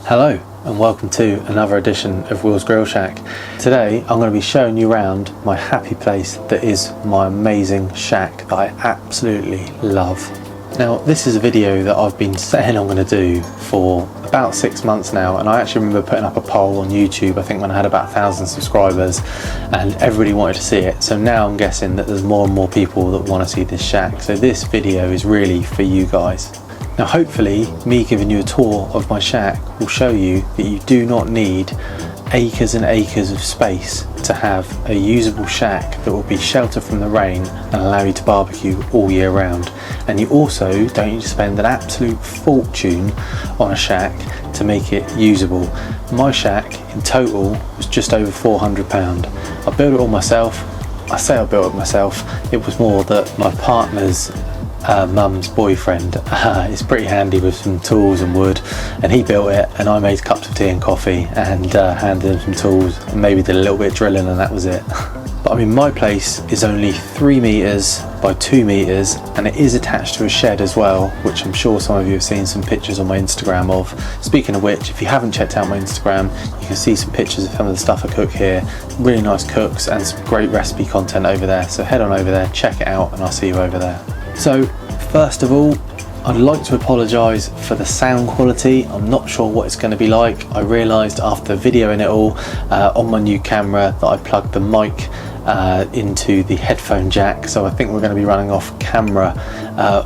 Hello and welcome to another edition of Will's Grill Shack. Today I'm going to be showing you around my happy place that is my amazing shack that I absolutely love. Now this is a video that I've been saying I'm going to do for about 6 months now, and I actually remember putting up a poll on YouTube, I think when I had about 1,000 subscribers, and everybody wanted to see it. So now I'm guessing that there's more and more people that want to see this shack. So this video is really for you guys. Now hopefully me giving you a tour of my shack will show you that you do not need acres and acres of space to have a usable shack that will be sheltered from the rain and allow you to barbecue all year round. And you also don't need to spend an absolute fortune on a shack to make it usable. My shack in total was just over £400. I built it all myself. I say I built it myself, it was more that my partner's mum's boyfriend is pretty handy with some tools and wood, and he built it, and I made cups of tea and coffee and handed him some tools and maybe did a little bit of drilling, and that was it. But I mean, my place is only 3 meters by 2 meters, and it is attached to a shed as well, which I'm sure some of you have seen some pictures on my Instagram of. Speaking of which, if you haven't checked out my Instagram, you can see some pictures of some of the stuff I cook here. Really nice cooks and some great recipe content over there, so head on over there, check it out, and I'll see you over there. So first of all, I'd like to apologise for the sound quality. I'm not sure what it's going to be like. I realised after videoing it all on my new camera that I plugged the mic into the headphone jack, so I think we're going to be running off camera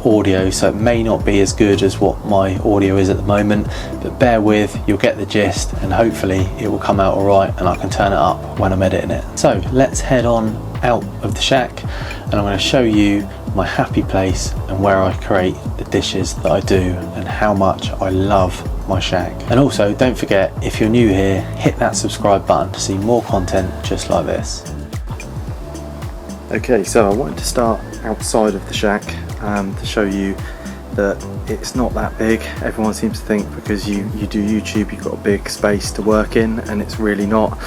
audio, so it may not be as good as what my audio is at the moment, but bear with, you'll get the gist, and hopefully it will come out alright and I can turn it up when I'm editing it. So let's head on out of the shack and I'm going to show you my happy place and where I create the dishes that I do and how much I love my shack. And also don't forget, if you're new here, hit that subscribe button to see more content just like this. Okay, so I wanted to start outside of the shack to show you that it's not that big. Everyone seems to think because you do YouTube you've got a big space to work in, and it's really not.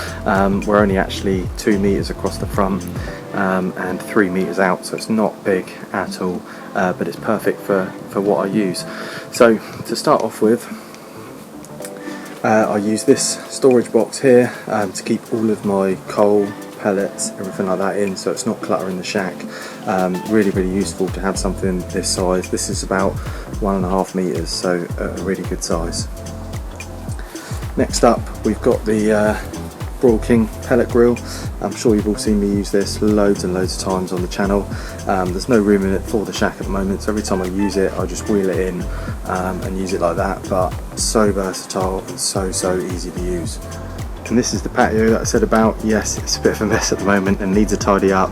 We're only actually 2 meters across the front and 3 meters out, so it's not big at all, but it's perfect for what I use. So to start off with, I use this storage box here to keep all of my coal, pellets, everything like that in, so it's not cluttering the shack. Really useful to have something this size. This is about 1.5 meters, so a really good size. Next up, we've got the Broil King pellet grill. I'm sure you've all seen me use this loads and loads of times on the channel. There's no room in it for the shack at the moment, so every time I use it I just wheel it in and use it like that, but so versatile and so easy to use. And this is the patio that I said about. Yes, it's a bit of a mess at the moment and needs a tidy up,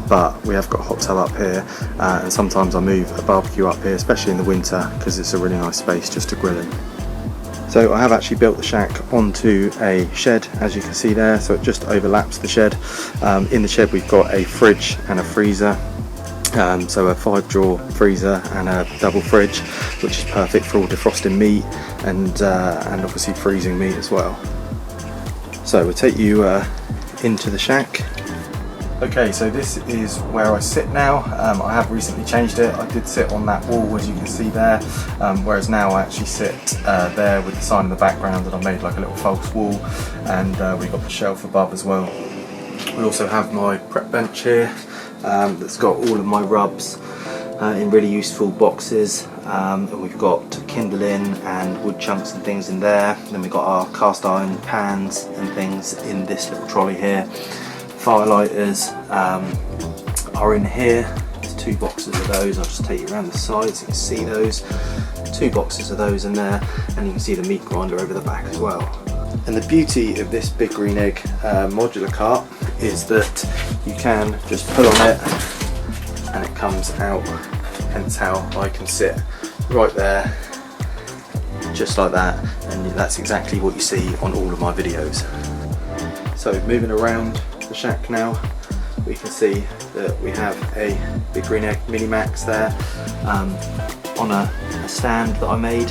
but we have got a hot tub up here, and sometimes I move a barbecue up here, especially in the winter, because it's a really nice space just to grill in. So I have actually built the shack onto a shed, as you can see there, so it just overlaps the shed. In the shed we've got a fridge and a freezer, so a 5-drawer freezer and a double fridge, which is perfect for all defrosting meat and obviously freezing meat as well. So we'll take you into the shack. Okay, so this is where I sit now. I have recently changed it. I did sit on that wall, as you can see there, whereas now I actually sit there with the sign in the background, and I made like a little false wall, and we've got the shelf above as well. We also have my prep bench here that's got all of my rubs in really useful boxes, and we've got kindling and wood chunks and things in there. Then we've got our cast iron pans and things in this little trolley here. Firelighters are in here. There's 2 boxes of those. I'll just take you around the side so you can see those. 2 boxes of those in there, and you can see the meat grinder over the back as well. And the beauty of this Big Green Egg modular cart is that you can just pull on it and it comes out, hence how I can sit right there just like that, and that's exactly what you see on all of my videos. So moving around the shack now, we can see that we have a Big Green Egg Mini Max there on a stand that I made,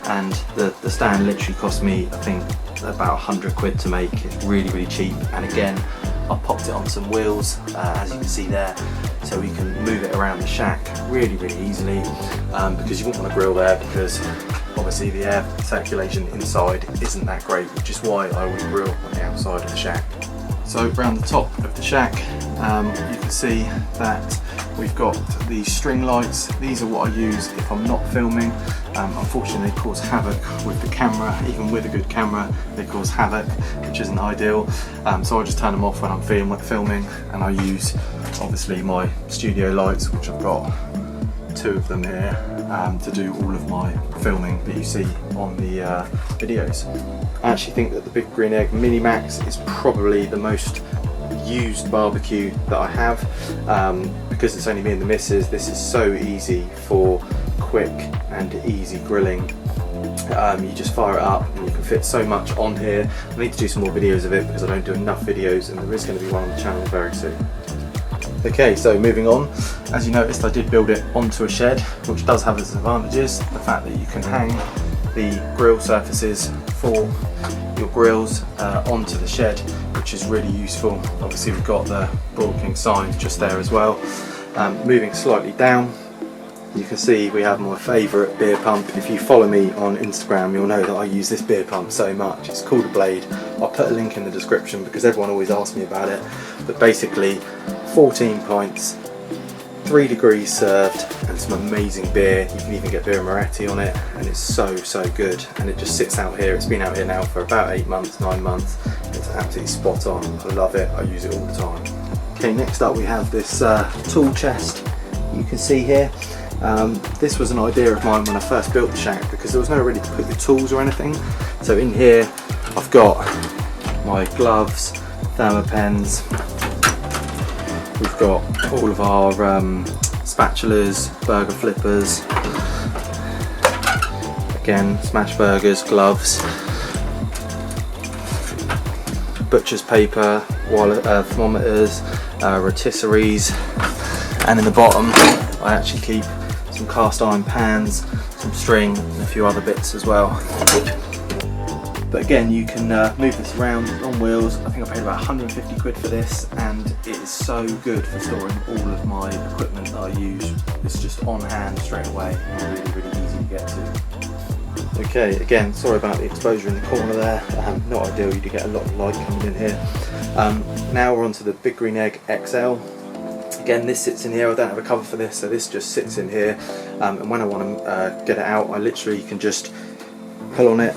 and the stand literally cost me, I think, about 100 quid to make. It's really cheap, and again I popped it on some wheels, as you can see there, so we can move it around the shack really easily, because you wouldn't want to grill there because obviously the air circulation inside isn't that great, which is why I always grill on the outside of the shack. So around the top of the shack, you can see that we've got these string lights. These are what I use if I'm not filming. Unfortunately they cause havoc with the camera. Even with a good camera they cause havoc, which isn't ideal. So I just turn them off when I'm filming, and I use obviously my studio lights, which I've got 2 of them here, to do all of my filming that you see on the videos. I actually think that the Big Green Egg Mini Max is probably the most used barbecue that I have, because it's only me and the missus. This is so easy for quick and easy grilling. You just fire it up and you can fit so much on here. I need to do some more videos of it because I don't do enough videos, and there is going to be one on the channel very soon. Okay, so moving on, as you noticed I did build it onto a shed, which does have its advantages. The fact that you can hang the grill surfaces for your grills onto the shed, which is really useful. Obviously we've got the Broad King sign just there as well. Moving slightly down, you can see we have my favourite beer pump. If you follow me on Instagram you'll know that I use this beer pump so much. It's called a Blade. I'll put a link in the description because everyone always asks me about it. But basically 14 pints, 3 degrees served, and some amazing beer. You can even get beer Moretti on it, and it's so good. And it just sits out here. It's been out here now for about 8 months, 9 months. It's absolutely spot on. I love it. I use it all the time. Okay, next up we have this tool chest you can see here. This was an idea of mine when I first built the shack because there was nowhere really to put your tools or anything. So in here I've got my gloves, Thermapens. We've got all of our spatulas, burger flippers, again smash burgers, gloves, butcher's paper, thermometers, rotisseries, and in the bottom I actually keep some cast iron pans, some string, and a few other bits as well. But again, you can move this around on wheels. I think I paid about 150 quid for this, and it is so good for storing all of my equipment that I use. It's just on hand straight away and really easy to get to. Okay, again, sorry about the exposure in the corner there. Not ideal, you do get a lot of light coming in here. Now we're on to the Big Green Egg XL. Again, this sits in here. I don't have a cover for this, so this just sits in here. And when I want to get it out, I literally can just pull on it.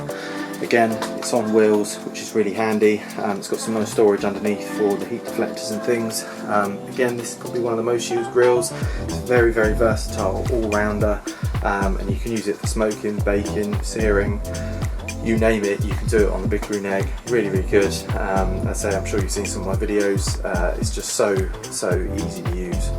Again, it's on wheels, which is really handy. It's got some more storage underneath for the heat deflectors and things. Again, this is probably one of the most used grills. It's very versatile, all-rounder, and you can use it for smoking, baking, searing, you name it, you can do it on the Big Green Egg. Really good. As I say, I'm sure you've seen some of my videos. It's just so easy to use.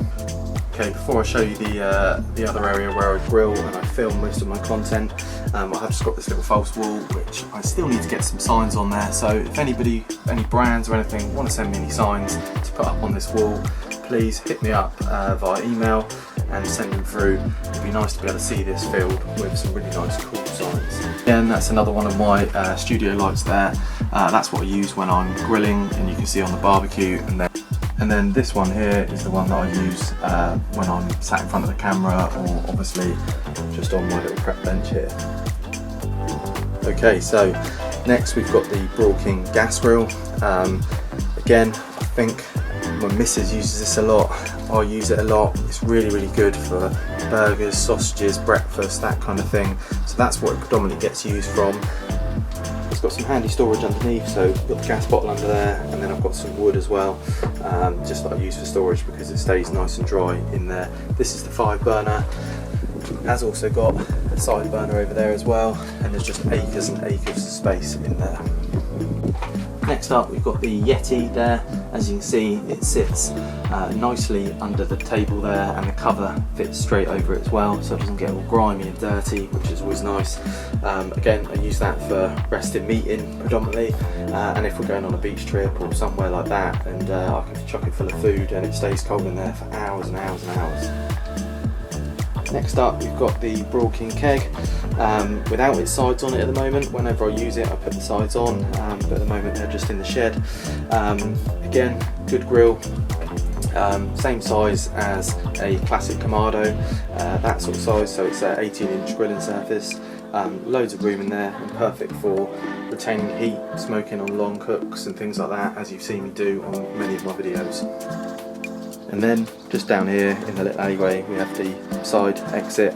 Okay, before I show you the other area where I grill and I film most of my content, I have just got this little false wall which I still need to get some signs on there. So if anybody, any brands or anything want to send me any signs to put up on this wall, please hit me up via email and send them through. It'd be nice to be able to see this field with some really nice cool signs. Again, that's another one of my studio lights there. That's what I use when I'm grilling, and you can see on the barbecue. And then this one here is the one that I use when I'm sat in front of the camera, or obviously just on my little prep bench here. Okay, so next we've got the Broad King gas grill. Again, I think my missus uses this a lot. I use it a lot. It's really good for burgers, sausages, breakfast, that kind of thing. So that's what it predominantly gets used from. It's got some handy storage underneath, so I've got the gas bottle under there, and then I've got some wood as well, just that I use for storage because it stays nice and dry in there. This is the 5 burner. It has also got a side burner over there as well, and there's just acres and acres of space in there. Next up we've got the Yeti there. As you can see, it sits nicely under the table there, and the cover fits straight over it as well, so it doesn't get all grimy and dirty, which is always nice. Again, I use that for resting meat in predominantly, and if we're going on a beach trip or somewhere like that, and I can chuck it full of food and it stays cold in there for hours and hours and hours. Next up we've got the Broad King keg, without its sides on it at the moment. Whenever I use it I put the sides on, but at the moment they're just in the shed. Again, good grill, same size as a classic Kamado, that sort of size, so it's an 18-inch grilling surface. Loads of room in there, and perfect for retaining heat, smoking on long cooks and things like that, as you've seen me do on many of my videos. And then just down here in the little alleyway we have the side exit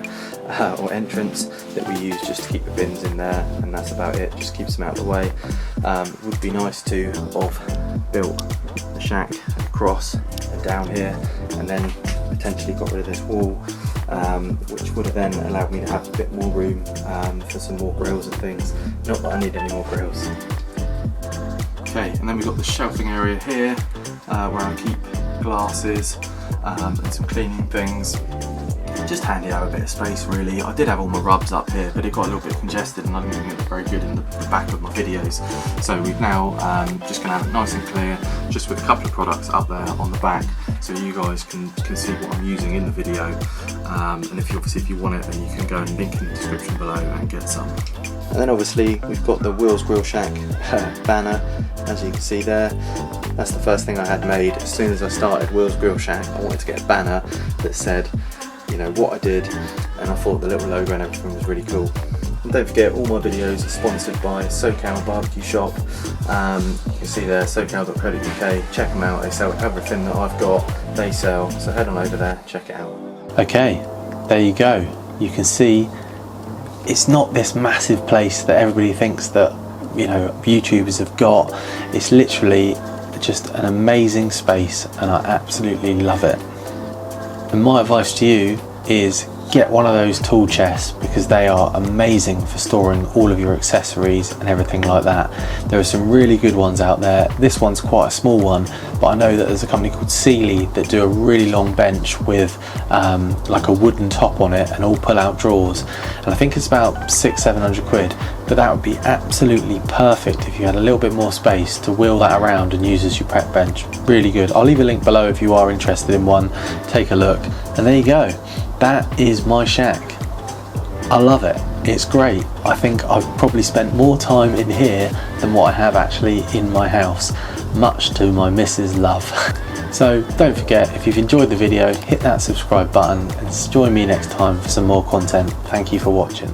or entrance that we use just to keep the bins in there, and that's about it, just keeps them out of the way. It would be nice to have built the shack across and down here, and then potentially got rid of this wall, which would have then allowed me to have a bit more room for some more grills and things. Not that I need any more grills. Okay, and then we've got the shelving area here where I keep glasses and some cleaning things. Just handy to have a bit of space really. I did have all my rubs up here, but it got a little bit congested and I didn't think it looked very good in the back of my videos. So we've now just going to have it nice and clear, just with a couple of products up there on the back, so you guys can see what I'm using in the video. And if you want it, then you can go and link in the description below and get some. And then obviously we've got the Wheels Grill Shack banner, as you can see there. That's the first thing I had made. As soon as I started Wheels Grill Shack, I wanted to get a banner that said, you know, what I did, and I thought the little logo and everything was really cool. And don't forget, all my videos are sponsored by SoCal Barbecue Shop. You can see there, socal.co.uk. Check them out, they sell everything that I've got, they sell, so head on over there, check it out. Okay, there you go. You can see it's not this massive place that everybody thinks that, you know, YouTubers have got. It's literally just an amazing space and I absolutely love it. And my advice to you is get one of those tool chests, because they are amazing for storing all of your accessories and everything like that. There are some really good ones out there. This one's quite a small one, but I know that there's a company called Sealy that do a really long bench with like a wooden top on it and all pull-out drawers, and I think it's about 600-700 quid, but that would be absolutely perfect if you had a little bit more space to wheel that around and use as your prep bench. Really good. I'll leave a link below if you are interested in one. Take a look, and there you go. That is my shack. I love it. It's great. I think I've probably spent more time in here than what I have actually in my house, much to my missus' love. So don't forget, if you've enjoyed the video, hit that subscribe button and join me next time for some more content. Thank you for watching.